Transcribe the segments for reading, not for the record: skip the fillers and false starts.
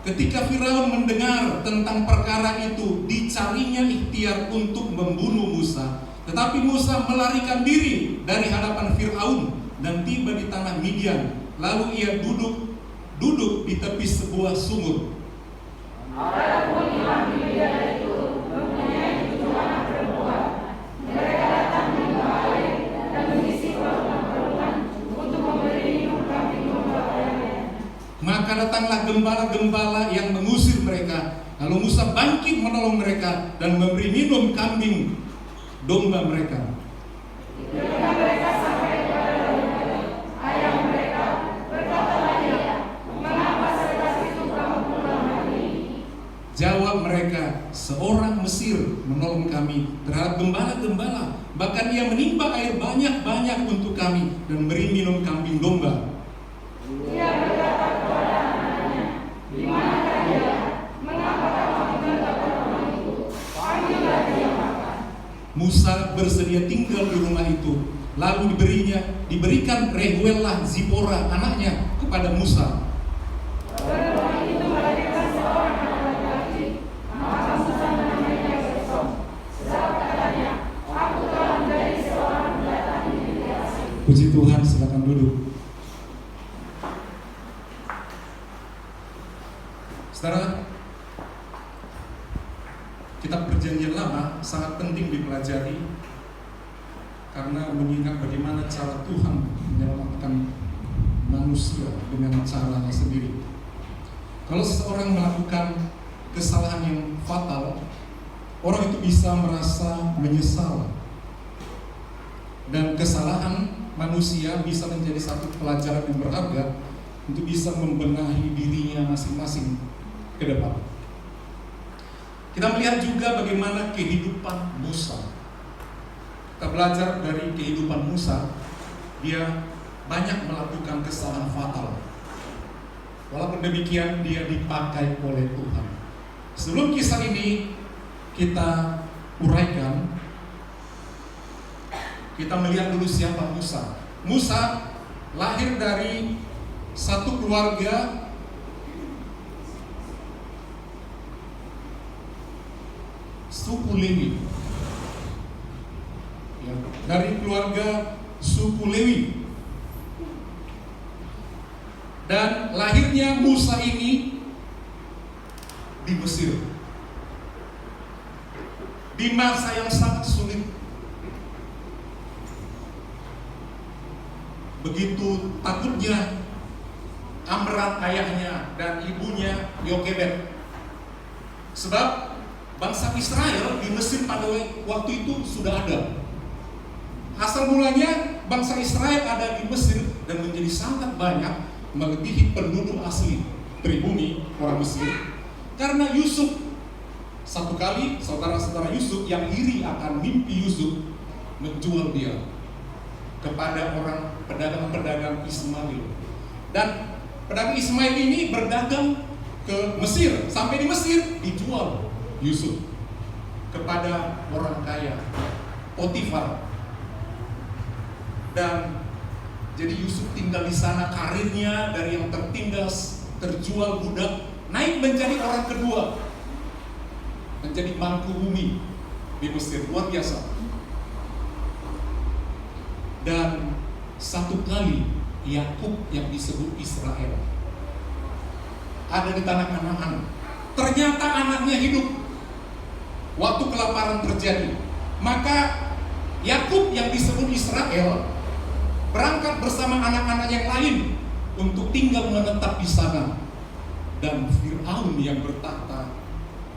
Ketika Firaun mendengar tentang perkara itu, dicarinya ikhtiar untuk membunuh Musa. Tetapi Musa melarikan diri dari hadapan Firaun dan tiba di tanah Midian. Lalu ia duduk di tepi sebuah sumur. Adapun imam Midian itu mempunyai 7 anak perempuan. Mereka datang membawa air dan mengisi perlengkapan untuk memberi minum kambing domba ayamnya. Maka datanglah gembala-gembala yang mengusir mereka. Lalu Musa bangkit menolong mereka dan memberi minum kambing domba mereka. Ketika mereka sampai kepada ayam mereka, berkatalah ia, "Mengapa sekeras itu kamu pulang hari ini?" Jawab mereka, "Seorang Mesir menolong kami terhadap gembala-gembala. Bahkan ia menimba air banyak-banyak untuk kami dan beri minum kambing domba." Ia berkata kepada anaknya, "Di manakah dia? Mengapa kamu meninggalkan orang itu? Panggillah dia makan." Musa bersedia tinggal di rumah itu. Lalu diberikan Rehuelah Zipora anaknya kepada Musa. Perempuan itu melahirkan seorang anak laki-laki, maka Musa menamainya Gersom. Sebab katanya, "Aku telah menjadi seorang pendatang di negeri asing." Puji Tuhan, silakan duduk. Saudara, kitab Perjanjian Lama sangat penting dipelajari karena mengingat bagaimana cara Tuhan menyelamatkan manusia dengan caranya sendiri. Kalau seseorang melakukan kesalahan yang fatal, orang itu bisa merasa menyesal, dan kesalahan manusia bisa menjadi satu pelajaran yang berharga untuk bisa membenahi dirinya masing-masing ke depan. Kita melihat juga bagaimana kehidupan Musa. Kita belajar dari kehidupan Musa, dia banyak melakukan kesalahan fatal. Walaupun demikian, dia dipakai oleh Tuhan. Sebelum kisah ini kita uraikan, kita melihat dulu siapa Musa. Musa lahir dari satu keluarga suku Lewi. Ya, dari keluarga suku Lewi. Dan lahirnya Musa ini di Mesir, di masa yang sangat sulit. Begitu takutnya Amram ayahnya dan ibunya Yokebed. Sebab bangsa Israel di Mesir pada waktu itu sudah ada. Asal mulanya bangsa Israel ada di Mesir dan menjadi sangat banyak, melebihi penduduk asli pribumi orang Mesir. Karena Yusuf, satu kali saudara-saudara Yusuf yang iri akan mimpi Yusuf menjual dia kepada orang pedagang-pedagang Ismail. Dan pedagang Ismail ini berdagang ke Mesir. Sampai di Mesir dijual Yusuf kepada orang kaya Potifar. Dan jadi Yusuf tinggal di sana, karirnya dari yang tertindas, terjual budak, naik menjadi orang kedua, menjadi mangku bumi di Mesir. Luar biasa. Dan satu kali Yakub yang disebut Israel ada di tanah Kanaan. Ternyata anaknya hidup waktu kelaparan terjadi. Maka Yakub yang disebut Israel berangkat bersama anak-anak yang lain untuk tinggal menetap di sana. Dan Firaun yang bertahta,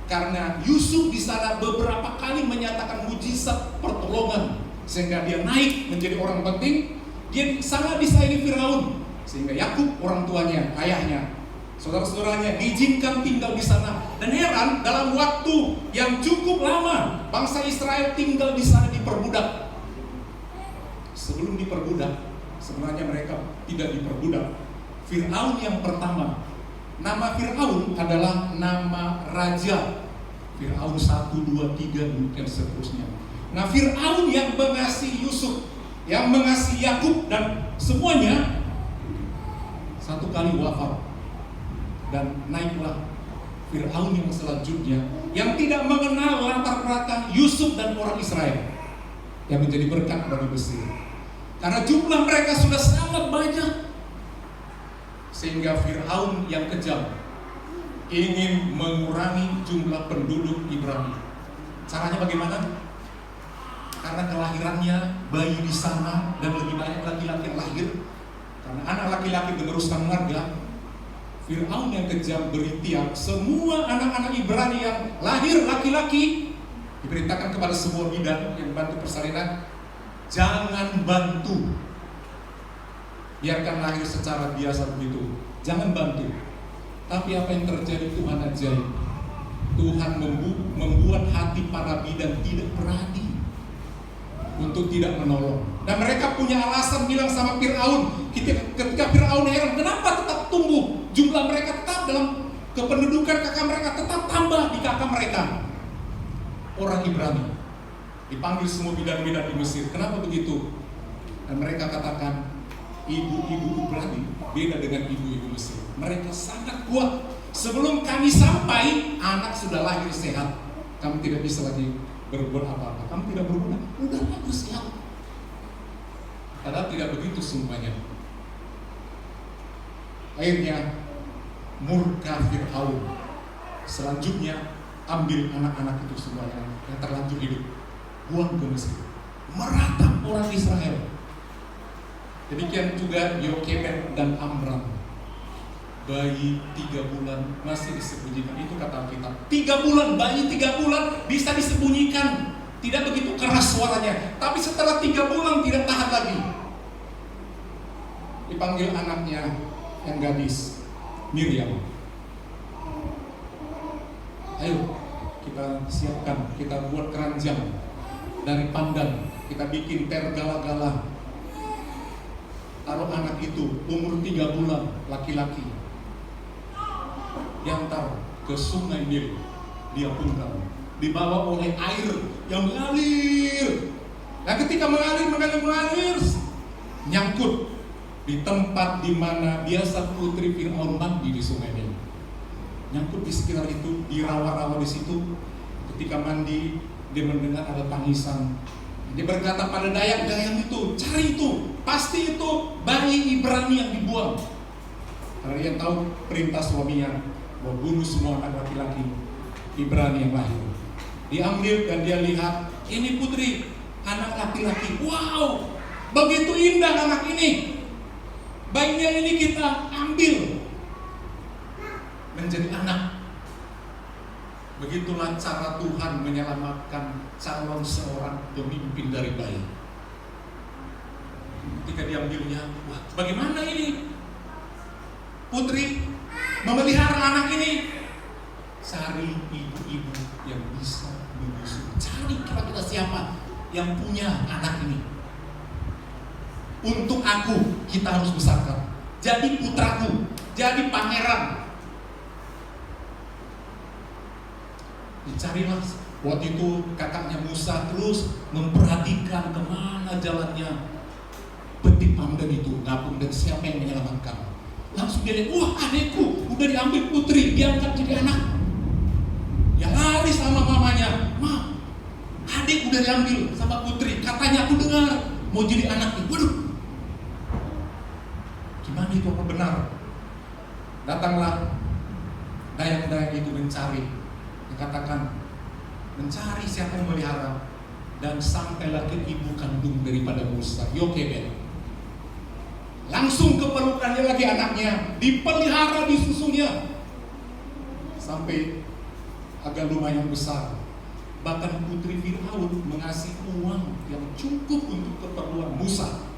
karena Yusuf di sana beberapa kali menyatakan mujizat pertolongan, sehingga dia naik menjadi orang penting. Dia sangat disayangi Firaun, sehingga Yakub orang tuanya, ayahnya, saudara-saudaranya diizinkan tinggal di sana. Dan heran, dalam waktu yang cukup lama bangsa Israel tinggal di sana diperbudak. Sebelum diperbudak, sebenarnya mereka tidak diperbudak. Firaun yang pertama, nama Firaun adalah nama raja. Firaun 1, 2, 3 dan seterusnya. Nah, Firaun yang mengasihi Yusuf, yang mengasihi Yakub dan semuanya, satu kali wafat dan naiklah Fir'aun yang selanjutnya, yang tidak mengenal latar belakang Yusuf dan orang Israel, yang menjadi berkat bagi Mesir. Karena jumlah mereka sudah sangat banyak, sehingga Fir'aun yang kejam ingin mengurangi jumlah penduduk Ibrani. Caranya bagaimana? Karena kelahirannya bayi di sana dan lebih banyak laki-laki yang lahir. Karena anak laki-laki meneruskan marga, Fir'aun yang kejam berikhtiar semua anak-anak Ibrani yang lahir laki-laki diperintahkan kepada semua bidan yang bantu persalinan, jangan bantu, biarkan lahir secara biasa begitu, jangan bantu. Tapi apa yang terjadi? Tuhan ajaib. Tuhan membuat hati para bidan tidak berani untuk tidak menolong. Dan mereka punya alasan bilang sama Fir'aun, ketika Fir'aun heran, kenapa tetap tumbuh? Jumlah mereka tetap dalam kependudukan, kakak mereka tetap tambah di kakak mereka. Orang Ibrani dipanggil semua bidan-bidan di Mesir. Kenapa begitu? Dan mereka katakan, ibu-ibu Ibrani beda dengan ibu-ibu Mesir. Mereka sangat kuat. Sebelum kami sampai, anak sudah lahir sehat. Kami tidak bisa lagi berbuat apa-apa. Kamu tidak berguna, udah bagus ya. Padahal tidak begitu semuanya. Akhirnya murka Fir'aun. Selanjutnya ambil anak-anak itu semua yang terlanjur hidup, buang ke Mesir, meratap orang Israel. Demikian juga Yokebed dan Amram, bayi 3 bulan masih disembunyikan. Itu kata Alkitab, 3 bulan, bayi 3 bulan bisa disembunyikan, tidak begitu keras suaranya. Tapi setelah 3 bulan tidak tahan lagi. Dipanggil anaknya yang gadis, Miriam. Ayo kita siapkan, kita buat keranjang dari pandan, kita bikin tergala-gala, taruh anak itu umur 3 bulan laki-laki, diantar ke sungai Nil, dia pungkam, dibawa oleh air yang mengalir. Dan ketika mengalir, nyangkut di tempat di mana biasa putri Fir'aun mandi di sungai Nil. Nyangkut di sekitar itu, di rawa-rawa di situ. Ketika mandi, dia mendengar ada tangisan. Dia berkata pada dayak-dayak itu, cari itu, pasti itu bayi Ibrani yang dibuang. Karena dia tahu perintah suaminya, bahwa bunuh semua anak laki-laki Ibrani yang lahir. Diambil dan dia lihat, ini putri, anak laki-laki. Wow, begitu indah anak ini. Bayinya ini kita ambil menjadi anak. Begitulah cara Tuhan menyelamatkan calon seorang pemimpin dari bayi. Ketika diambilnya, wah, bagaimana ini? Putri memelihara anak ini. Cari ibu-ibu yang bisa menyusu. Cari kira-kira siapa yang punya anak ini. Untuk aku, kita harus besarkan. Jadi putraku, jadi pangeran. Dicarilah. Waktu itu kakaknya Musa terus memperhatikan kemana jalannya petik pandan itu, ngapung, dan siapa yang menyelamatkan. Langsung dia lihat, wah, adekku udah diambil putri, diangkat jadi anak. Dia lari sama mamanya, ma, adek udah diambil sama putri, katanya aku dengar mau jadi anaknya. Waduh, gimana itu, apa benar? Datanglah dayak-dayak itu mencari. Dikatakan mencari siapa yang memelihara, dan sampailah ke ibu kandung daripada Musa, Yokebed. Langsung kepelukannya lagi anaknya, dipelihara, disusunya sampai agak lumayan besar. Bahkan putri Fir'aun mengasih uang yang cukup untuk keperluan Musa.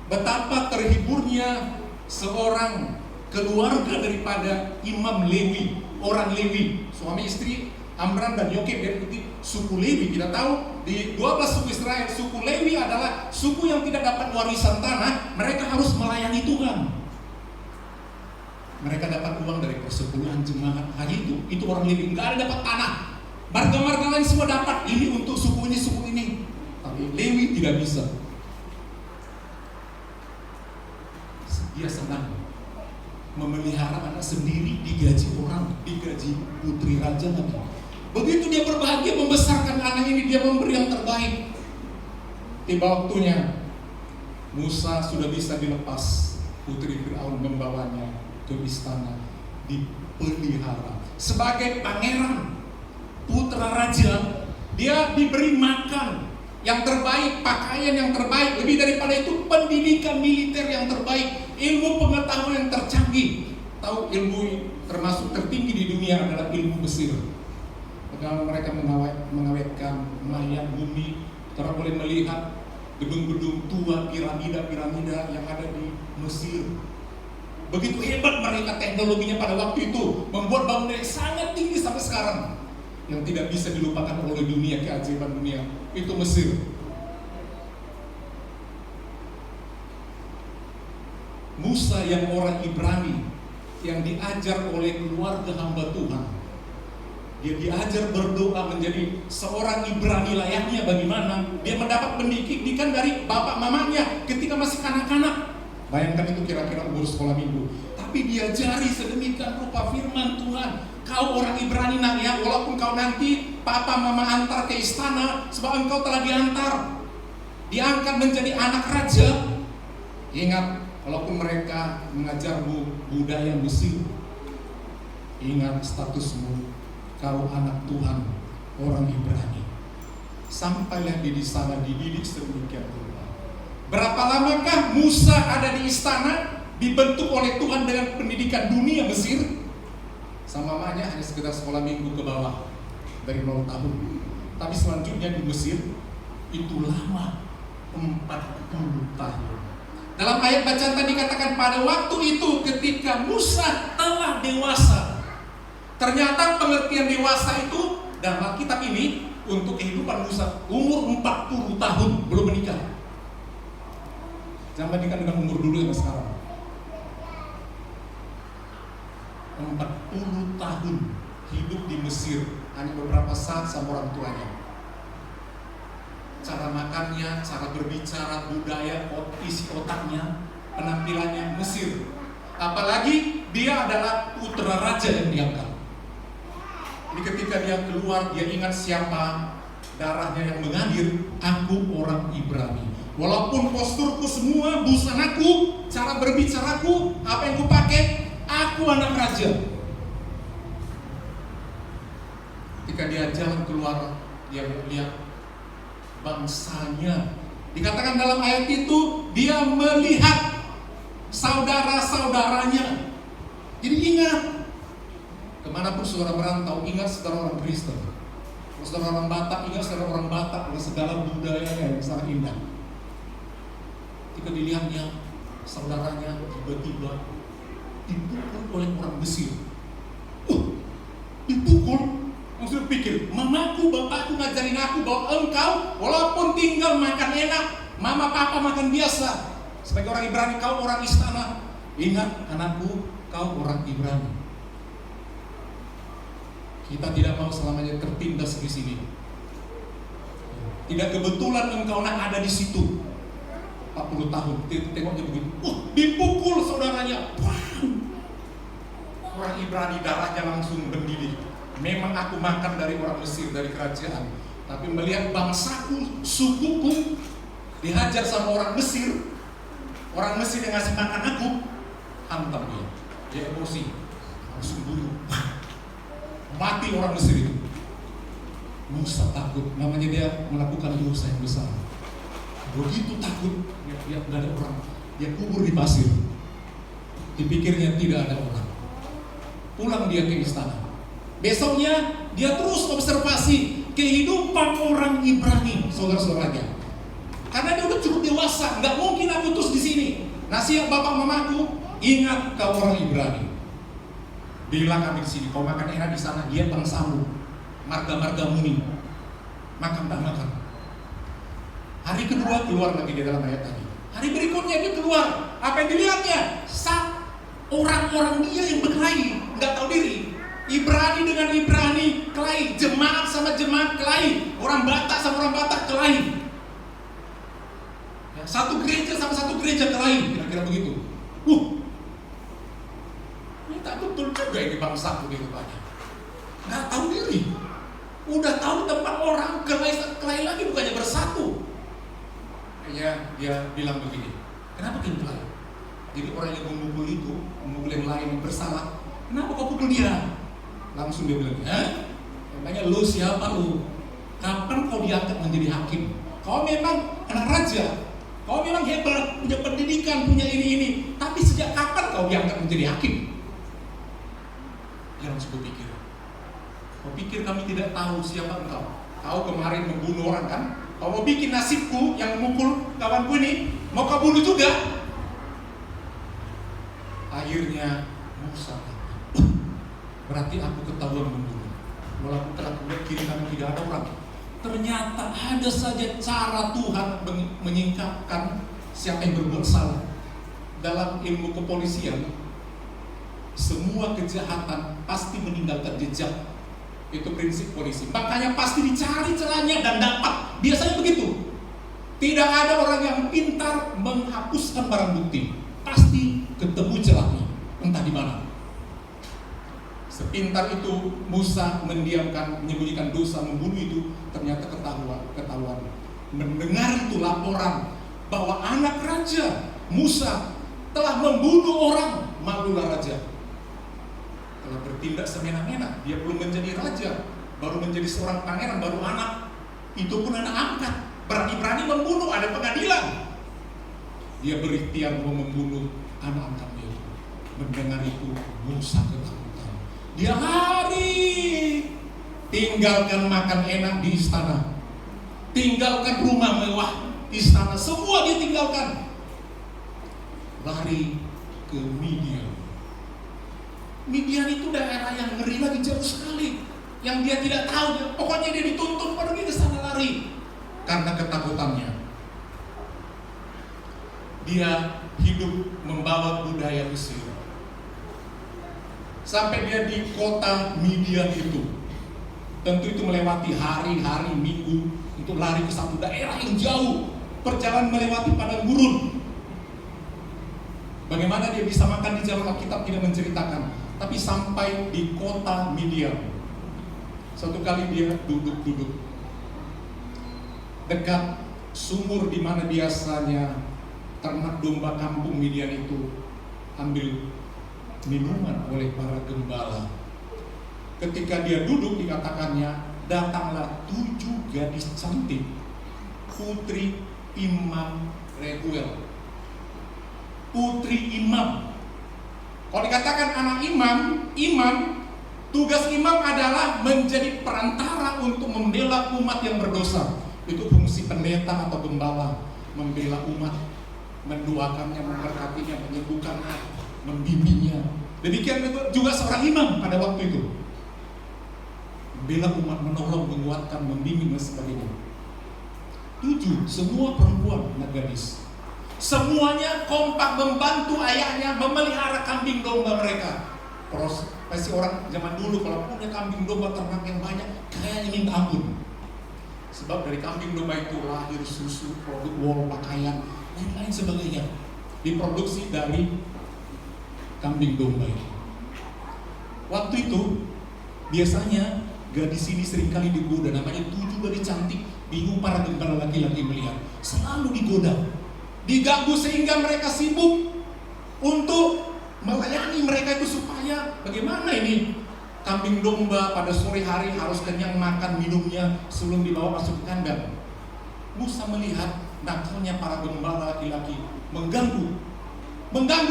Betapa terhiburnya seorang keluarga daripada Imam Lewi, orang Lewi, suami istri Amram dan Yokebed itu suku Lewi. Kita tahu di 12 suku Israel, suku Lewi adalah suku yang tidak dapat warisan tanah. Mereka harus melayani Tuhan. Mereka dapat uang dari persepuluhan jemaat. Hanya itu orang Lewi, nggak ada dapat tanah. Marga-marga lain semua dapat. Ini untuk suku ini. Tapi Lewi tidak bisa. Dia senang memelihara anak sendiri, digaji orang, digaji putri raja lagi. Begitu dia berbahagia membesarkan anak ini, dia memberi yang terbaik. Tiba waktunya Musa sudah bisa dilepas, putri Firaun membawanya ke istana, dipelihara sebagai pangeran, putra raja. Dia diberi makan yang terbaik, pakaian yang terbaik, lebih daripada itu pendidikan militer yang terbaik, ilmu pengetahuan yang tercanggih. Tahu ilmu termasuk tertinggi di dunia adalah ilmu Mesir. Karena mereka mengawetkan mayat bumi, kita boleh melihat gedung-gedung tua, piramida-piramida yang ada di Mesir. Begitu hebat mereka teknologinya pada waktu itu, membuat bangunan yang sangat tinggi sampai sekarang. Yang tidak bisa dilupakan oleh dunia, keajaiban dunia, itu Mesir. Musa yang orang Ibrani, yang diajar oleh keluarga hamba Tuhan, dia diajar berdoa menjadi seorang Ibrani layaknya. Bagaimana? Dia mendapat pendidikan dari bapak mamanya ketika masih kanak-kanak. Bayangkan itu kira-kira umur sekolah minggu. Tapi diajari sedemikian rupa firman Tuhan. Kau orang Ibrani nak ya, walaupun kau nanti papa mama antar ke istana, sebab engkau telah diantar, diangkat menjadi anak raja. Ingat, walaupun mereka mengajarmu budaya Mesir, ingat statusmu. Kau anak Tuhan, orang Ibrani. Sampailah di sana dididik sedemikian rupa. Berapa lamakah Musa ada di istana, dibentuk oleh Tuhan dengan pendidikan dunia Mesir? Sama mamanya hanya sekitar sekolah minggu ke bawah, dari 0 tahun. Tapi selanjutnya di Mesir itu lama, 40 tahun. Dalam ayat bacaan tadi dikatakan pada waktu itu ketika Musa telah dewasa. Ternyata pengertian dewasa itu dalam Alkitab ini untuk kehidupan Musa umur 40 tahun belum menikah. Jangan bandingkan dengan umur dulu yang sekarang. 40 tahun hidup di Mesir, hanya beberapa saat sama orang tuanya. Cara makannya, cara berbicara, budaya, isi otaknya, penampilannya Mesir. Apalagi dia adalah putra raja yang diangkat. Jadi ketika dia keluar, dia ingat siapa darahnya yang mengalir. Aku orang Ibrani. Walaupun posturku semua, busanaku, cara berbicaraku, apa yang kupakai, aku anak raja. Ketika dia jalan keluar, dia melihat bangsanya. Dikatakan dalam ayat itu, dia melihat saudara-saudaranya. Jadi ingat, kemanapun saudara merantau, ingat saudara orang Kristen. Kalau saudara orang Batak, ingat saudara orang Batak dengan segala budayanya yang sangat indah. Ketika dilihatnya, saudaranya tiba-tiba dipukul oleh orang Mesir. Dipukul. Maksudnya pikir, mamaku, bapakku ngajarin aku bahwa engkau walaupun tinggal makan enak, mama papa makan biasa. Sebagai orang Ibrani, kau orang istana. Ingat anakku, kau orang Ibrani. Kita tidak mau selamanya tertindas di sini. Tidak kebetulan engkau ada di situ. 40 tahun, tengoknya begitu. Dipukul saudaranya. Orang Ibrani darahnya langsung mendidih. Memang aku makan dari orang Mesir, dari kerajaan. Tapi melihat bangsaku, sukuku dihajar sama orang Mesir. Orang Mesir yang ngasih makan aku, hantam dia. Dia emosi, langsung bunuh. Mati orang Mesir itu. Musa takut, namanya dia melakukan dosa yang besar. Begitu takut, dia tidak ada orang. Dia kubur di pasir. Dipikirnya tidak ada orang. Pulang dia ke istana. Besoknya dia terus observasi kehidupan orang Ibrani, saudara-saudaranya. Karena dia udah cukup dewasa, nggak mungkin aku terus di sini. Nasihat bapak mamaku, ingat kau orang Ibrani. Bilang kami di sini, kau makan enak di sana, dia bangsamu, marga-margamu nih, makan tak makan. Hari kedua keluar lagi di dalam ayat tadi. Hari berikutnya dia keluar, apa yang dilihatnya? Orang-orang dia yang berkelahi, nggak tahu diri. Ibrani dengan Ibrani kelahi, jemaat sama jemaat kelahi, orang Batak sama orang Batak kelahi. Satu gereja sama satu gereja kelahi, kira-kira begitu. tak betul juga ini bangsaku di rupanya. Nggak tahu diri. Udah tahu tempat orang, kelahi lagi bukannya bersatu. Akhirnya dia bilang begini, kenapa kalian kelahi? Jadi orang yang memukul itu, memukul yang lain yang bersalah, kenapa kau pukul dia? Langsung dia bilang, namanya lu siapa lu? Kapan kau diangkat menjadi hakim? Kau memang anak raja, kau memang hebat, punya pendidikan, punya ini. Tapi sejak kapan kau diangkat menjadi hakim? Dia langsung berpikir, kau pikir kami tidak tahu siapa engkau? Kau kemarin membunuh orang kan? Kau mau bikin nasibku yang memukul kawanku ini, mau kau bunuh juga? Akhirnya Musa, berarti aku ketahuan membunuh. Walaupun telah kulihat kiri kanan tidak ada orang. Ternyata ada saja cara Tuhan menyingkapkan siapa yang berbuat salah. Dalam ilmu kepolisian, semua kejahatan pasti meninggalkan jejak. Itu prinsip polisi. Makanya pasti dicari celahnya dan dapat. Biasanya begitu. Tidak ada orang yang pintar menghapuskan barang bukti. Pasti ketemu celahnya, entah di mana. Sepintar itu Musa mendiamkan, menyembunyikan dosa, membunuh itu, ternyata ketahuan. Mendengar itu laporan bahwa anak raja Musa telah membunuh orang, malulah raja. Telah bertindak semena-mena, dia belum menjadi raja, baru menjadi seorang pangeran, baru anak, itu pun anak angkat, berani-berani membunuh, ada pengadilan. Dia berikhtiar mau membunuh anak angkatnya itu. Mendengar itu Musa ketakutan. Dia lari, tinggalkan makan enak di istana, tinggalkan rumah mewah istana, semua dia tinggalkan. Lari ke Midian. Midian itu daerah yang ngeri lagi, jauh sekali, yang dia tidak tahu. Pokoknya dia dituntun pergi ke sana, lari karena ketakutannya. Dia hidup membawa budaya Mesir sampai dia di kota Midian itu. Tentu itu melewati hari-hari, minggu untuk lari ke satu daerah yang jauh, perjalanan melewati padang gurun. Bagaimana dia bisa makan di jalan, Alkitab tidak menceritakan. Tapi sampai di kota Midian, satu kali dia duduk dekat sumur di mana biasanya ternak domba kampung Midian itu ambil minuman oleh para gembala. Ketika dia duduk, dikatakannya datanglah 7 gadis cantik, putri Imam Reuel. Putri imam. Kalau dikatakan anak imam, tugas imam adalah menjadi perantara untuk membela umat yang berdosa. Itu fungsi pendeta atau gembala, membela umat, mendoakannya, memberkatinya, menyembuhkannya, membimbingnya. Demikian itu juga seorang imam pada waktu itu. Membela umat, menolong, menguatkan, membimbing dan sebagainya. 7, semua perempuan, anak gadis. Semuanya kompak membantu ayahnya memelihara kambing domba mereka. Pasti orang zaman dulu kalau punya kambing domba ternak yang banyak, kayaknya minta ampun. Sebab dari kambing domba itu lahir susu, produk wol, pakaian, dan lain sebagainya. Diproduksi dari kambing domba itu. Waktu itu biasanya gadis ini seringkali digoda, namanya 7 gadis cantik. Bingung para gembala laki-laki melihat, selalu digoda, diganggu sehingga mereka sibuk untuk melayani mereka itu supaya bagaimana ini kambing domba pada sore hari harus kenyang makan minumnya sebelum dibawa masuk ke kandang. Musa melihat nakalnya para gembala laki-laki mengganggu,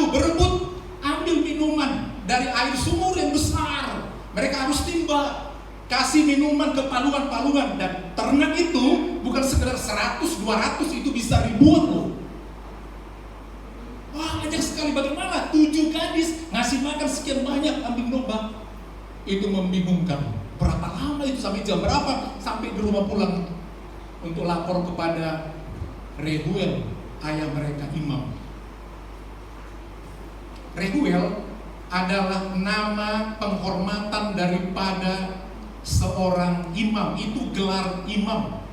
berebut ambil minuman dari air sumur yang besar. Mereka harus timba, kasih minuman ke palungan-palungan, dan ternak itu bukan sekedar 100, 200, itu bisa ribuan loh. Wah, banyak sekali. Bagaimana 7 gadis ngasih makan sekian banyak kambing domba? Itu membingungkan. Berapa lama itu, sampai jam berapa sampai di rumah pulang untuk lapor kepada Reuel, ayah mereka imam. Reuel adalah nama penghormatan daripada seorang imam, itu gelar imam.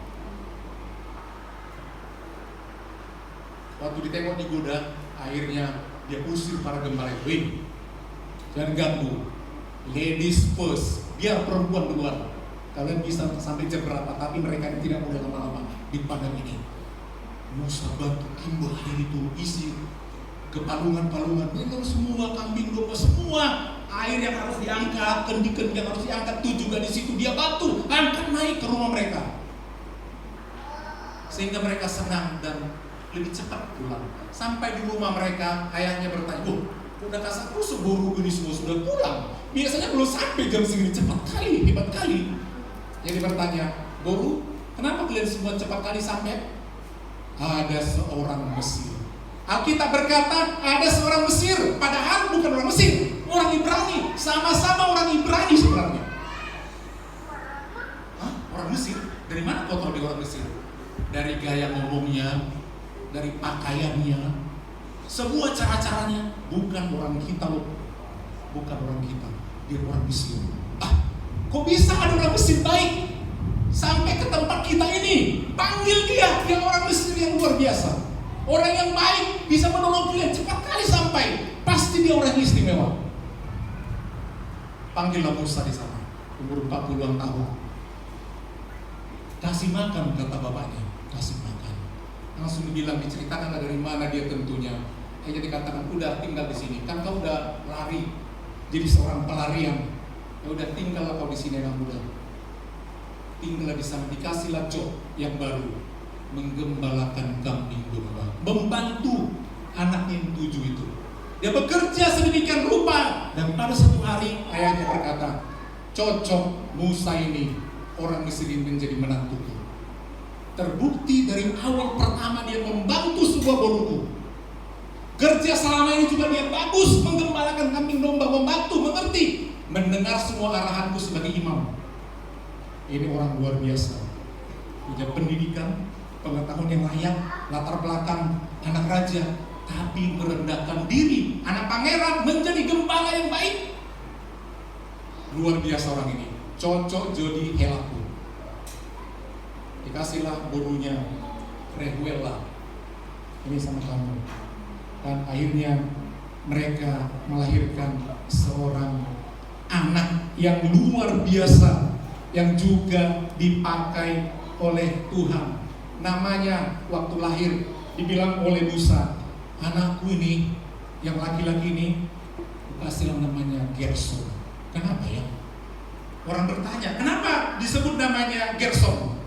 Waktu ditengok digoda, akhirnya dia usir para gembala itu. Jangan ganggu. Ladies first. Biar perempuan duluan. Kalian bisa sampai jam berapa, tapi mereka tidak boleh lama-lama di padang ini. Musa batu kimbal air itu isi ke palungan-palungan. Memang semua kambing domba, semua air yang harus diangkat, kendi-kendi yang harus diangkat itu juga di situ dia bantu angkat naik ke rumah mereka. Sehingga mereka senang dan lebih cepat pulang. Sampai di rumah mereka, ayahnya bertanya, udah kasar terus seburu ini semua sudah pulang. Biasanya belum sampai jam segini, cepat kali, hebat kali. Jadi bertanya, Boru, kenapa kalian semua cepat kali sampai? Ada seorang Mesir. Alkitab berkata, ada seorang Mesir, padahal bukan orang Mesir, orang Ibrani, sama-sama orang Ibrani sebenarnya. Hah? Orang Mesir? Dari mana kau tahu dia orang Mesir? Dari gaya ngomongnya, dari pakaiannya, semua cara-caranya. Bukan orang kita loh, bukan orang kita, dia orang Mesir. Kok bisa ada orang Mesir baik sampai ke tempat kita ini? Panggil dia orang Mesir yang luar biasa, orang yang baik, bisa menolong kalian cepat kali sampai. Pasti dia orang istimewa. Panggillah Musa di sana, umur 40-an tahun. Kasih makan, kata bapaknya, kasih makan. Langsung dibilang, diceritakan dari mana dia tentunya. Hanya dikatakan, udah tinggal di sini, kan kau udah lari, jadi seorang pelarian. Ya udah tinggallah kau di sini anak muda. Tinggallah di sana, dikasihlah job yang baru, menggembalakan kambing domba, membantu anaknya yang 7 itu. Dia bekerja sedemikian rupa, dan pada satu hari ayahnya berkata, cocok Musa ini orang Mesir ini menjadi menantuku. Terbukti dari awal pertama dia membantu sebuah boruku. Kerja selama ini juga dia bagus, menggembalakan kambing domba, membantu, mengerti, mendengar semua arahanku sebagai imam. Ini orang luar biasa, punya pendidikan, pengetahuan yang layak, latar belakang anak raja, tapi merendahkan diri, anak pangeran, menjadi gembala yang baik. Luar biasa orang ini, cocok jadi helaku. Dikasihlah borunya, Rehuela, ini sama kamu. Dan akhirnya mereka melahirkan seorang anak yang luar biasa, yang juga dipakai oleh Tuhan. Namanya waktu lahir dibilang oleh Musa, anakku ini yang laki-laki ini kasihlah namanya Gersom. Kenapa ya? Orang bertanya, kenapa disebut namanya Gersom?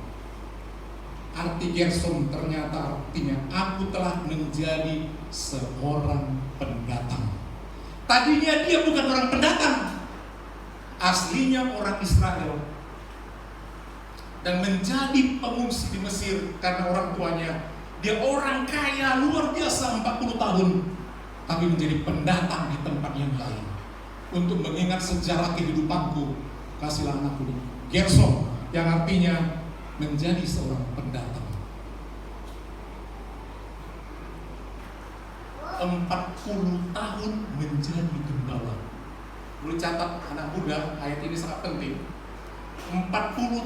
Arti Gersom ternyata artinya aku telah menjadi seorang pendatang. Tadinya dia bukan orang pendatang, aslinya orang Israel, dan menjadi pengungsi di Mesir karena orang tuanya. Dia orang kaya luar biasa 40 tahun, tapi menjadi pendatang di tempat yang lain. Untuk mengingat sejarah kehidupanku, kasihlah anakku ini Gersom, yang artinya menjadi seorang pendatang. 40 tahun menjadi gembala. Boleh catat anak muda, ayat ini sangat penting. 40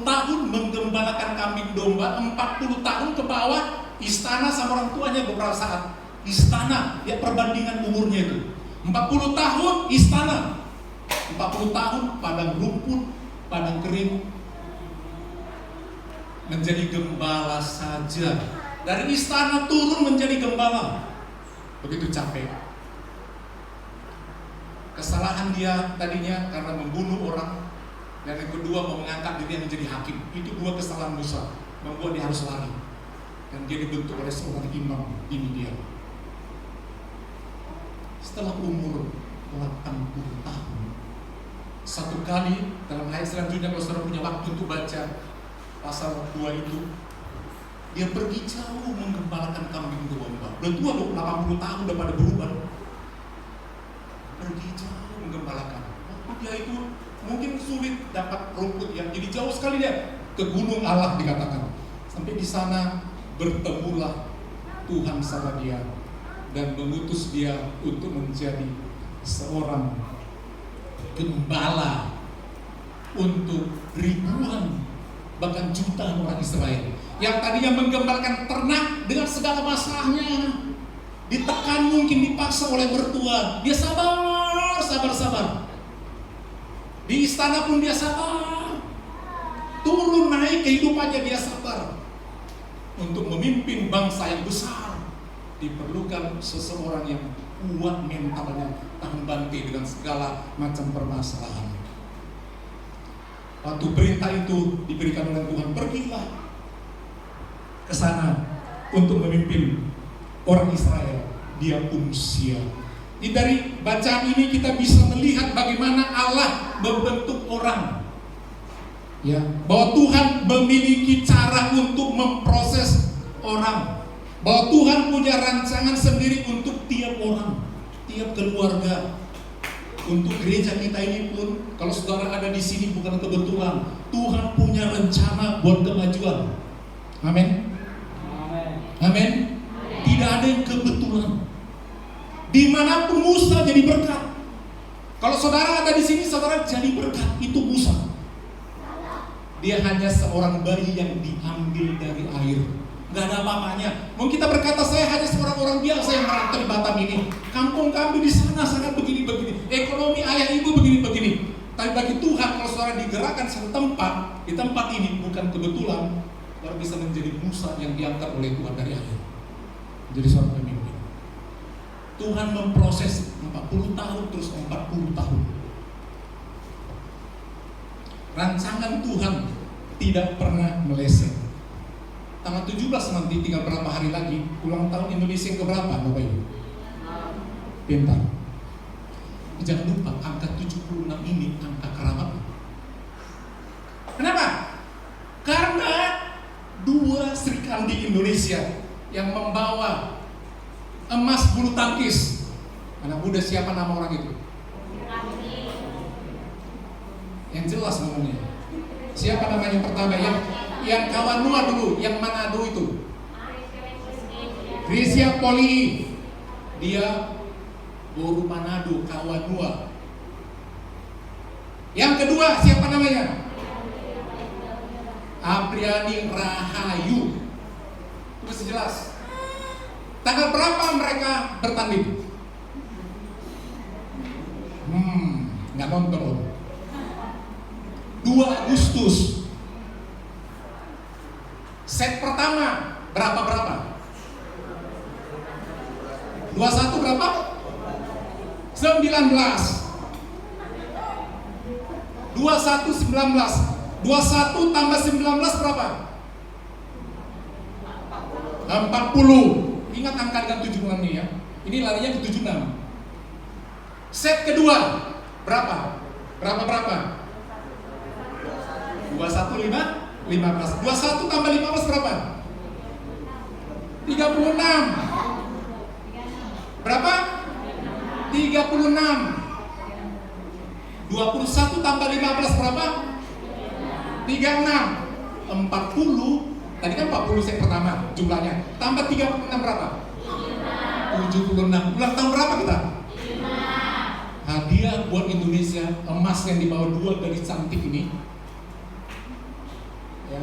tahun menggembalakan kambing domba, 40 tahun ke bawah istana sama orang tuanya beberapa saat. Istana, ya perbandingan umurnya itu. 40 tahun istana, 40 tahun padang rumput, padang kering. Menjadi gembala saja. Dari istana turun menjadi gembala. Begitu capek. Kesalahan dia tadinya karena membunuh orang, dan yang kedua mau mengangkat dirinya menjadi hakim. Itu 2 kesalahan Musa, membuat dia harus lari. Dan dia dibentuk oleh seorang imam di Midian. Setelah umur 80 tahun, satu kali dalam ayat selanjutnya, kalau saudara punya waktu untuk baca pasal 2 itu, dia pergi jauh menggembalakan kambing domba. Udah tua loh, 80 tahun udah pada berubah. Pergi jauh menggembalakan. Waktu dia itu mungkin sulit dapat rumput ya, jadi jauh sekali dia ke gunung Allah dikatakan. Sampai di sana bertemulah Tuhan sama dia dan mengutus dia untuk menjadi seorang gembala untuk ribuan bahkan jutaan orang Israel yang tadinya menggembalakan ternak dengan segala masalahnya, ditekan mungkin, dipaksa oleh mertua, dia sabar sabar. Di istana pun dia sabar. Turun naik kehidupannya dia sabar. Untuk memimpin bangsa yang besar diperlukan seseorang yang kuat mentalnya, tahan banting dengan segala macam permasalahan. Waktu perintah itu diberikan oleh Tuhan, pergilah ke sana untuk memimpin orang Israel. Dia pun siap. Dari bacaan ini kita bisa melihat bagaimana Allah membentuk orang. Ya, bahwa Tuhan memiliki cara untuk memproses orang. Bahwa Tuhan punya rancangan sendiri untuk tiap orang, tiap keluarga. Untuk gereja kita ini pun, kalau saudara ada di sini bukan kebetulan, Tuhan punya rencana buat kemajuan. Amin. Amin. Tidak ada yang kebetulan. Dimanapun Musa jadi berkat. Kalau saudara ada di sini, saudara jadi berkat. Itu Musa. Dia hanya seorang bayi yang diambil dari air. Gak ada apa-apanya. Mungkin kita berkata, saya hanya seorang orang biasa yang merantau di Batam ini. Kampung kami di sana sangat begini-begini. Ekonomi ayah ibu begini-begini. Tapi bagi Tuhan, kalau saudara digerakkan satu tempat, di tempat ini bukan kebetulan, saudara bisa menjadi Musa yang diangkat oleh Tuhan dari air. Jadi seorang pemimpin. Tuhan memproses 40 tahun terus 40 tahun. Rancangan Tuhan tidak pernah meleset. Tanggal 17 nanti, tinggal berapa hari lagi, ulang tahun Indonesia yang keberapa Bapak Ibu? Pintar. Jangan lupa, angka 76 ini angka keramat. Kenapa? Karena 2 Sri Kandi Indonesia yang membawa emas bulu tangkis. Anak muda, siapa nama orang itu? Yang jelas ngomongnya. Siapa namanya pertama? Yang Kawanua dulu, yang Manado itu. Grisia Poli. Dia Boru Manado, Kawanua. Yang kedua siapa namanya? Apriani Rahayu. Itu masih jelas. Tanggal berapa mereka bertanding? Nggak nonton. 2 Agustus. Set pertama berapa? 21 berapa? 19. 21 tambah 19 berapa? 40. Ingat angka dengan 76 nih ya. Ini larinya ke 76. Set kedua berapa? Berapa? 21 15. 21 tambah 15 berapa? 36. Berapa? 36. 21 tambah 15 berapa? 36. 40. Tadi kan 40 set pertama jumlahnya. Tambah 36 berapa? 76. Ulang tahun berapa kita? Hadiah buat Indonesia, emas yang dibawa 2 gadis cantik ini. Ya,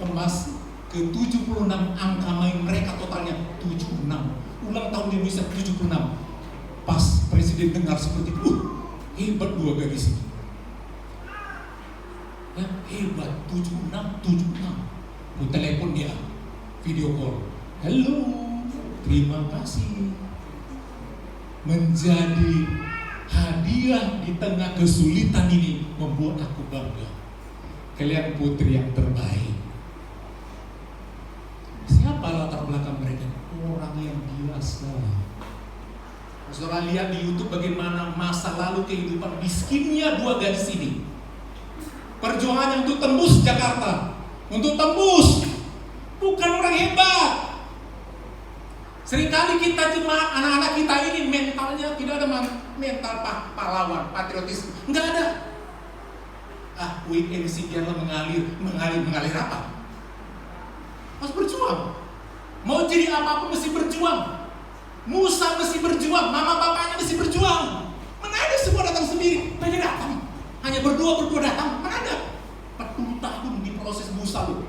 emas ke-76, angka main mereka totalnya 76. Ulang tahun di Indonesia 76. Pas presiden dengar seperti itu, hebat 2 gadis ini. Ya, hebat 76. Ku telepon dia, video call. Halo, terima kasih. Menjadi hadiah di tengah kesulitan ini membuat aku bangga. Kalian putri yang terbaik. Siapa latar belakang mereka? Orang yang biasa. Saudara lihat di YouTube bagaimana masa lalu kehidupan miskinnya 2 gadis ini. Perjuangannya untuk tembus Jakarta, untuk tembus. Bukan orang hebat. Seringkali kita jemaat, anak-anak kita ini mentalnya tidak ada mental pahlawan, patriotis. Enggak ada. Weekend sih biarlah mengalir apa? Harus berjuang. Mau jadi apapun mesti berjuang. Musa mesti berjuang, mama bapaknya mesti berjuang. Mana ada semua datang sendiri? Mana datang? Hanya berdua datang. Mana ada? 40 tahun di proses Musa loh.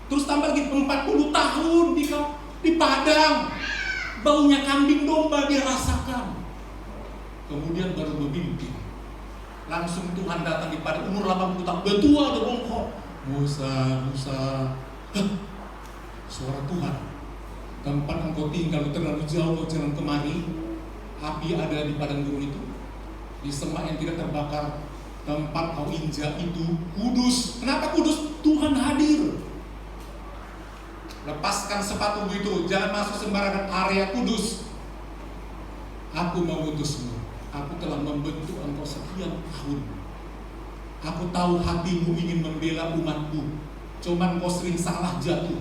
Terus tambah lagi 40 tahun di padang. Baunya kambing domba dia rasakan. kemudian baru memimpin. Langsung Tuhan datang di pada umur 80 tahun, betua udah bongkok. Musa, Hah, suara Tuhan. Tempat engkau tinggal terlalu jauh, kau jalan kemari. Api ada di padang gurun itu, di semak yang tidak terbakar. Tempat kau injak itu kudus. Kenapa kudus? Tuhan hadir. Lepaskan sepatu itu, jangan masuk sembarangan area kudus. Aku mengutusmu. Aku telah membentuk engkau sekian tahun. Aku tahu hatimu ingin membela umatku, cuman kau sering salah jatuh.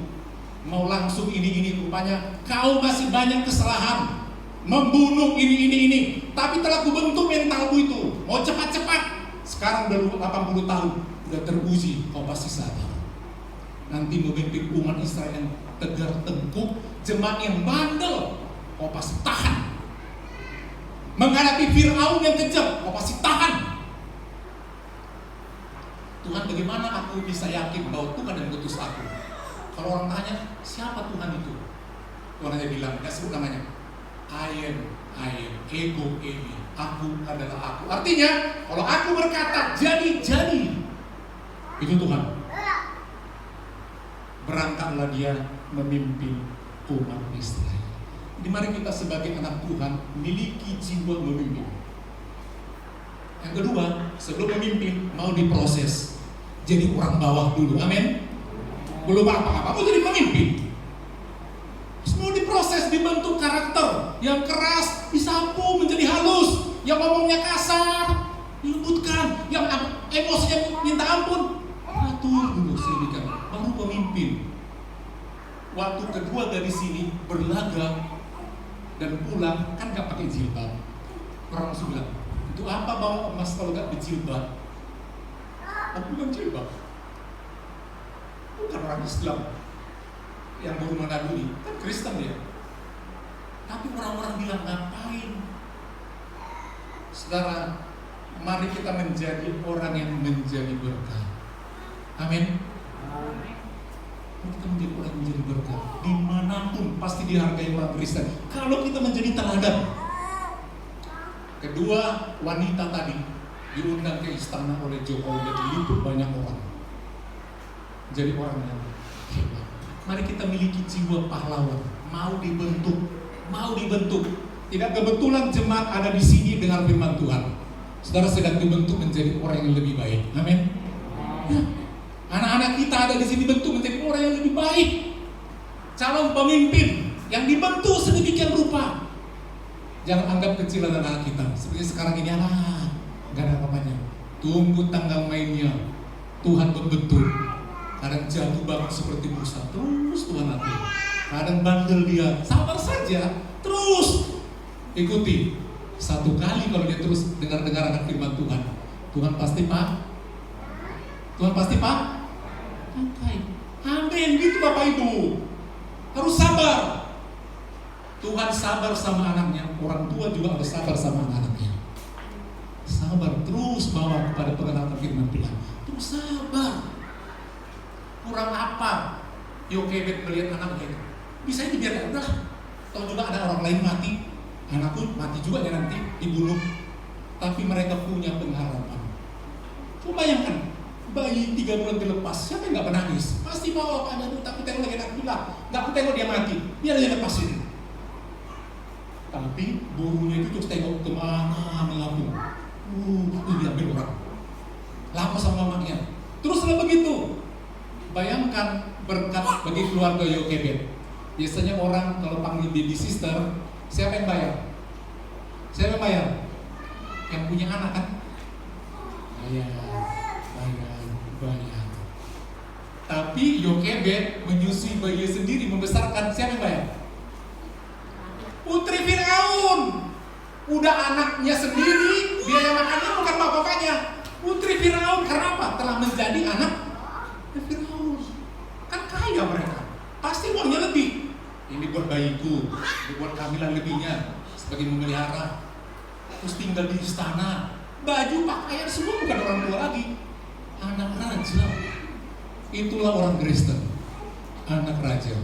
Mau langsung ini, rupanya kau masih banyak kesalahan. Membunuh ini. Tapi telah kubentuk mentalmu itu. Mau cepat-cepat. Sekarang udah 80 tahun, udah teruji, kau pasti sadar. Nanti memimpin umat Israel yang tegar tengkuk, jemaat yang bandel, kau pasti tahan. Menghadapi Fir'aun yang kejam, kau pasti tahan. Tuhan, bagaimana aku bisa yakin bahwa Tuhan yang mengutus aku? Kalau orang tanya, siapa Tuhan itu? Tuhan hanya bilang, gak sebut namanya, I am, ego, aku adalah aku. Artinya, kalau aku berkata, jadi. Itu Tuhan. Berangkatlah dia memimpin umat Israel. Jadi mari kita sebagai anak Tuhan miliki jiwa memimpin. Yang kedua, sebelum memimpin mau diproses. Jadi orang bawah dulu, amin. Belum apa-apa, mau jadi pemimpin. Semua diproses, dibentuk karakter yang keras, disapu menjadi halus, yang ngomongnya kasar, dilembutkan, yang emosinya minta ampun, atur dulu sedemikian, baru pemimpin. Waktu kedua dari sini berlaga dan pulang, kan gak pakai jilbab. Orang langsung bilang, itu apa bawa emas kalau gak berjilbab? Aku bukan jilbab, bukan orang Islam. Yang baru Manado ini kan Kristen ya. Tapi orang-orang bilang, ngapain? Saudara, mari kita menjadi orang yang menjadi berkat. Amin. Kita menjadi orang yang menjadi berkat. Dimanapun pasti dihargai orang Kristen. Kalau kita menjadi teladan. Kedua, wanita tadi diundang ke istana oleh Jokowi dan diliput banyak orang. Jadi orang yang hebat. Mari kita miliki jiwa pahlawan, mau dibentuk. Tidak kebetulan jemaat ada di sini dengan firman Tuhan. Saudara sedang dibentuk menjadi orang yang lebih baik. Amin. Ya. Anak-anak kita ada di sini dibentuk menjadi orang yang lebih baik. Calon pemimpin yang dibentuk sedemikian rupa. Jangan anggap kecil anak-anak kita. Seperti sekarang ini, gak ada apa-apanya. Tunggu tanggal mainnya. Tuhan membentuk. Kadang jatuh banget seperti Musa, terus Tuhan atur. Kadang bandel dia, sabar saja, terus ikuti. Satu kali kalau dia terus dengar-dengar akan firman Tuhan, Tuhan pasti pakai. Amin, gitu Bapak Ibu. Harus sabar. Tuhan sabar sama anaknya, orang tua juga harus sabar sama anaknya. Sabar, terus bawa kepada pengenalan firman Tuhan. Terus sabar. Kurang apa? Yokebed melihat anaknya, bisa dibiarkan, udah. Tahu juga ada orang lain mati, anakku mati juga ya nanti dibunuh. Tapi mereka punya pengharapan. Coba bayangkan, bayi 3 bulan dilepas, siapa yang nggak menangis? Pasti mau apa aja, tapi tengok lagi anak bilang, nggak aku tengok dia mati, biar dia lepasin. Tapi burunya itu terus tengok kemana mengapung. Diambil orang. Lama sama mamanya. Teruslah begitu. Bayangkan berkat bagi keluarga Yokebed. Biasanya orang kalau panggil baby sister, siapa yang bayar? Siapa yang bayar? Yang punya anak kan? Bayar. Tapi Yokebed menyusui bayi sendiri, membesarkan, siapa yang bayar? Putri Firaun. Udah anaknya sendiri, biaya makannya bukan bapaknya. Putri Firaun, karena apa? Telah menjadi anak Firaun. Kan kaya mereka, pasti uangnya lebih. Ini buat bayiku, ini buat Kamila lebihnya sebagai memelihara. Terus tinggal di istana, baju pakaian semua bukan orang tua lagi, anak raja. Itulah orang Kristen, anak raja.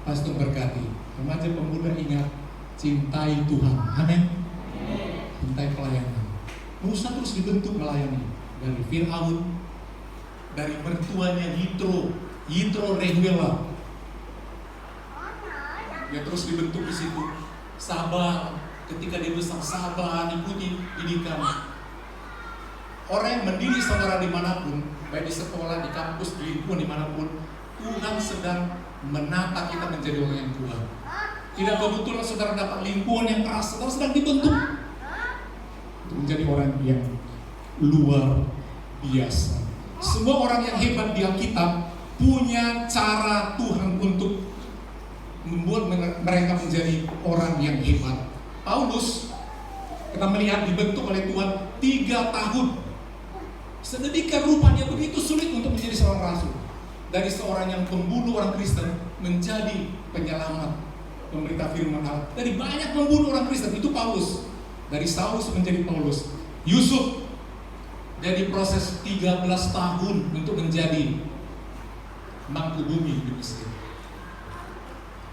Pastor berkati, remaja pemuda ingat, cintai Tuhan. Amin. mencintai pelayanan. Musa terus dibentuk melayani. Dari Fir'aun, dari mertuanya Yitro Rehuela. Dia terus dibentuk di situ. Sabar, ketika dia besar sabar, ikuti didikan. Orang yang mendiri saudara dimanapun, baik di sekolah, di kampus, di lingkungan dimanapun, Tuhan sedang menata kita menjadi orang yang kuat. Tidak kebetulan saudara dapat lingkungan yang keras, saudara sedang dibentuk untuk menjadi orang yang luar biasa. Semua orang yang hebat di Alkitab punya cara Tuhan untuk membuat mereka menjadi orang yang hebat. Paulus kita melihat dibentuk oleh Tuhan 3 tahun. Sedemikian rupa dia begitu sulit untuk menjadi seorang rasul. Dari seorang yang pembunuh orang Kristen menjadi penyelamat, pemberita firman Allah. Dari banyak membunuh orang Kristen, itu Paulus. Dari Saulus menjadi Paulus. Yusuf dari proses 13 tahun untuk menjadi mangku bumi di Mesir.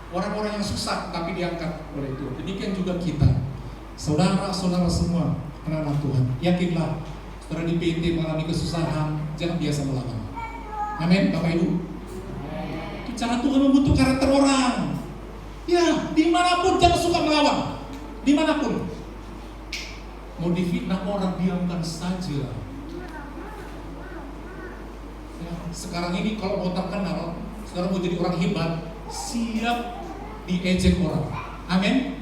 Orang-orang yang susah tapi diangkat oleh Tuhan. Demikian juga kita, saudara-saudara semua, anak-anak Tuhan. Yakinlah, saudara di PT mengalami kesusahan, jangan biasa melawan. Amin, Bapak Ibu. Itu cara Tuhan membentuk karakter orang. Ya, dimanapun jangan suka melawan. Dimanapun. Mau difitnah orang, diamkan saja. Ya, sekarang ini kalau mau terkenal, saudara mau jadi orang hebat, siap diejek orang. Amin.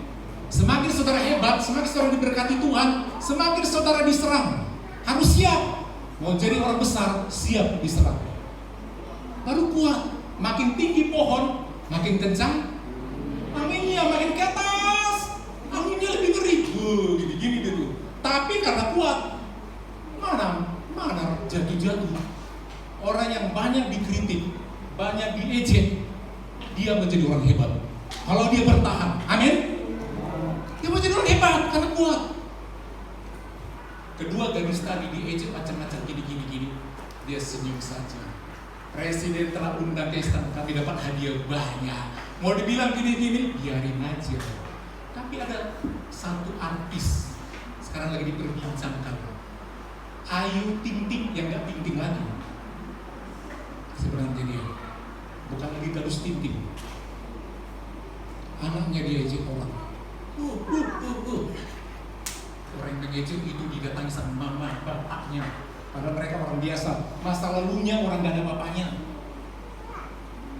Semakin saudara hebat, semakin saudara diberkati Tuhan, semakin saudara diserang. Harus siap. Mau jadi orang besar, siap diserang. Baru kuat. Makin tinggi pohon, makin kencang anginnya, makin ke atas anginnya lebih ngeri. Gini-gini dulu. Tapi karena kuat, mana jatuh-jatuh. Orang yang banyak dikritik, banyak diejek, dia menjadi orang hebat. Kalau dia bertahan, amin. Dia menjadi orang hebat karena kuat. Kedua gadis tadi diejek macam-macam gini. Dia senyum saja. Presiden telah undang ke istana kami, dapat hadiah banyak. Mau dibilang gini, biarin aja. Tapi ada satu artis sekarang lagi diperbincangkan, Ayu Ting Ting yang gak Ting Ting lagi. Sebenarnya dia bukan lagi Gadus Ting Ting. Anaknya diejek orang. Orang yang mengejek itu didatangi sama mama, bapaknya. Padahal mereka orang biasa. Masa lalunya orang gak ada bapaknya.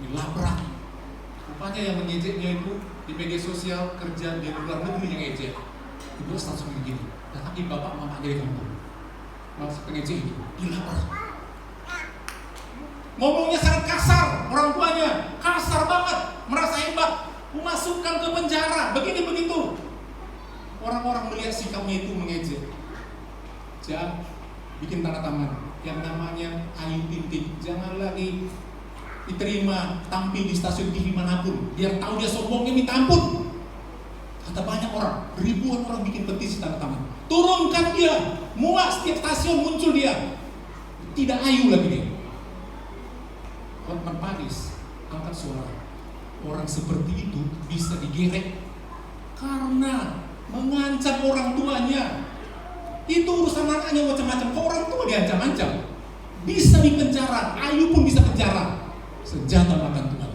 Dilabrak. Rupanya yang mengejeknya itu di media sosial, kerja di luar negeri yang ejek. Itu langsung begini. Datangin bapak mamanya di kampung. Maksud pengejek itu dilabrak. Ngomongnya sangat kasar, orang tuanya kasar banget, merasa hebat, memasukkan ke penjara, begini begitu. Orang-orang melihat sikapnya itu mengejek. Jangan bikin tanda tangan yang namanya Ayu Ting Ting, jangan lagi diterima tampil di stasiun TV manapun, biar tahu dia sombongnya minta ampun. Kata banyak orang, ribuan orang bikin petisi tanda tangan, turunkan dia, muat setiap stasiun muncul dia, tidak Ayu lagi dia. Hotman Paris angkat suara. Orang seperti itu bisa digerek karena mengancam orang tuanya. Itu urusan anaknya macam-macam. Kok orang tua diancam-ancam? Bisa dipenjara. Ayu pun bisa penjara. Senjata makan Tuhan.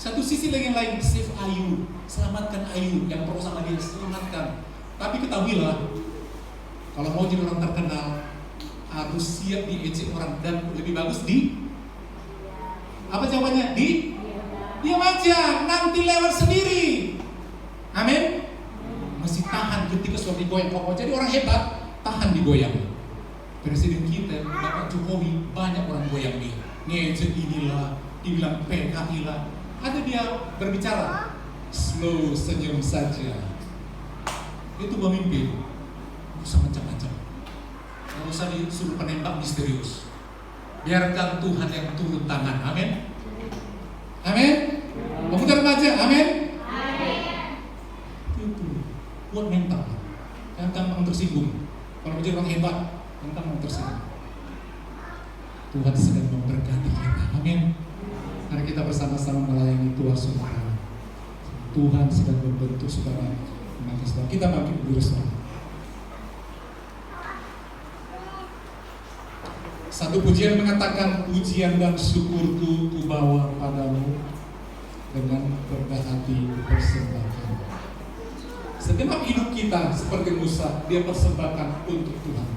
Satu sisi lagi yang lain, save Ayu, selamatkan Ayu yang pro sama dia, selamatkan. Tapi ketahuilah, kalau mau jadi orang terkenal, harus siap diejek orang, dan lebih bagus apa jawabannya? Diam aja, nanti lewat sendiri. Amin. Masih tahan ketika suatu digoyang. Kalau mau jadi orang hebat, tahan digoyang. Presiden kita, Bapak Jokowi, banyak orang goyang dia. Ngejek inilah, dibilang PKI lah. Ada dia berbicara, slow, senyum saja. Itu pemimpin, usah macam-macam. Nggak usah disuruh penembak misterius. Biarkan Tuhan yang turun tangan. Amin. Amin. Pemuda remaja, amin. Itu buat mental. Jangan gampang tersinggung. Kalau menjadi orang hebat, jangan gampang tersinggung. Tuhan sedang memberkati kita. Amin. Mari kita bersama-sama melayani Tuhan saudara. Tuhan sedang membentuk saudara Terima kasih Tuhan. Kita bangkit berdiri semua. Satu pujian mengatakan, pujian dan syukurku ku bawa padamu, dengan rendah hati persembahkan. Setiap hidup kita seperti Musa, dia persembahkan untuk Tuhan.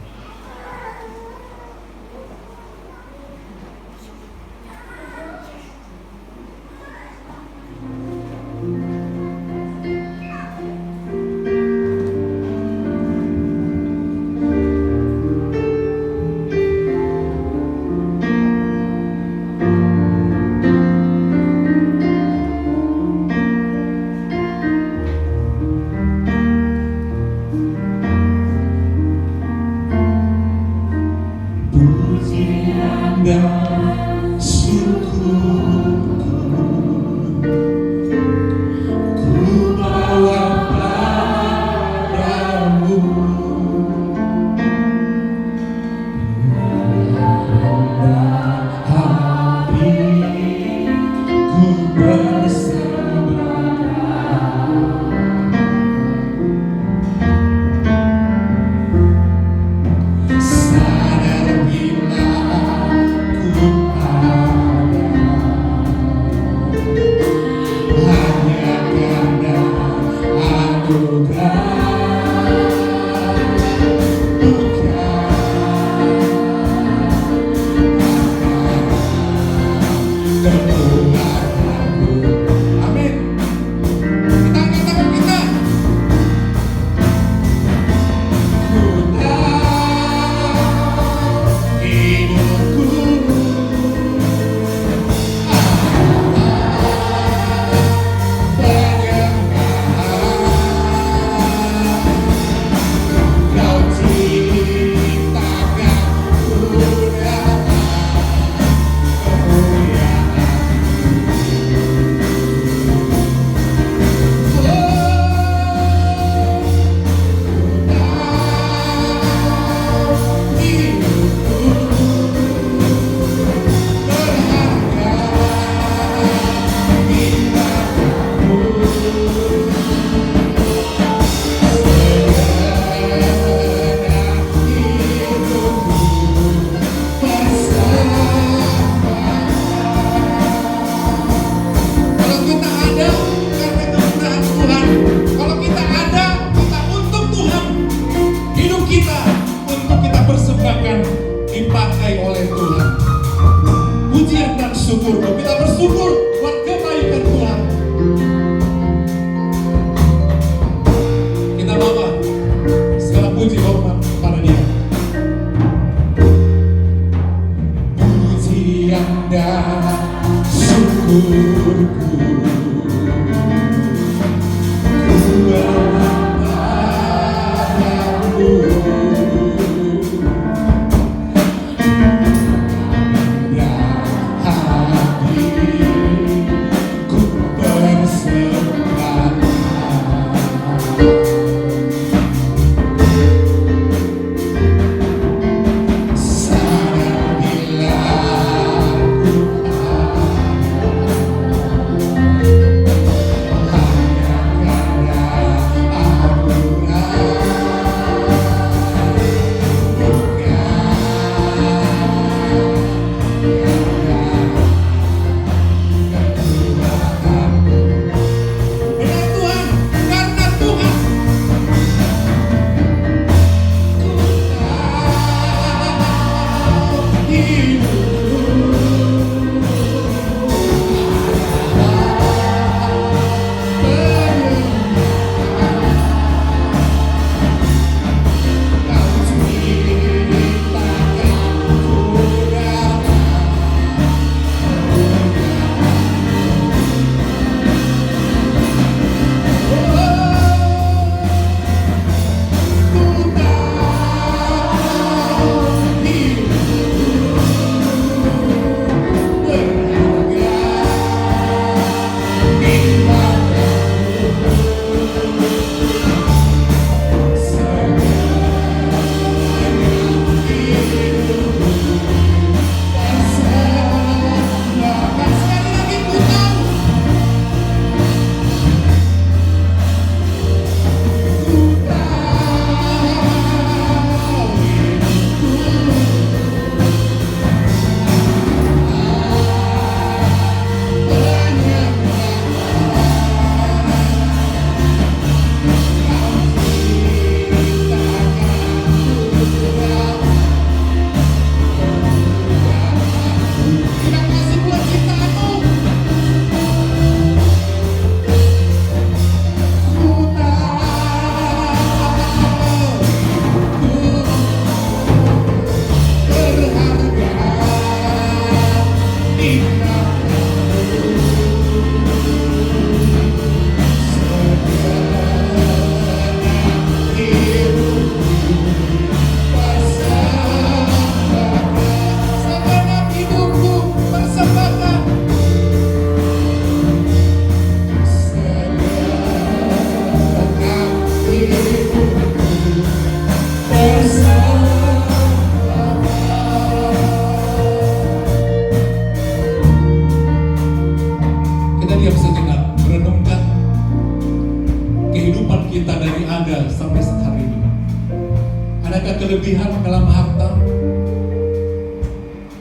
harta,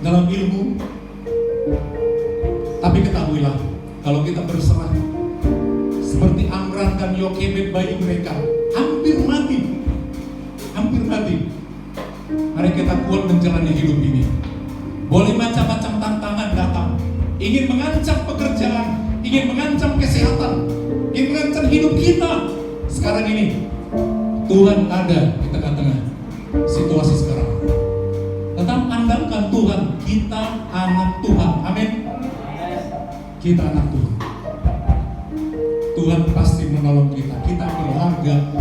dalam ilmu. Tapi ketahuilah, kalau kita berserah seperti Amram dan Yokebed, bayi mereka hampir mati. Mari kita kuat menjalani hidup ini. Boleh macam-macam tantangan datang, ingin mengancam pekerjaan, ingin mengancam kesehatan, ingin mengancam hidup kita sekarang ini. Tuhan ada di tengah-tengah situasi sekarang. Tetap andalkan Tuhan. Kita anak Tuhan. Amin. Kita anak Tuhan. Tuhan pasti menolong kita. Kita berharga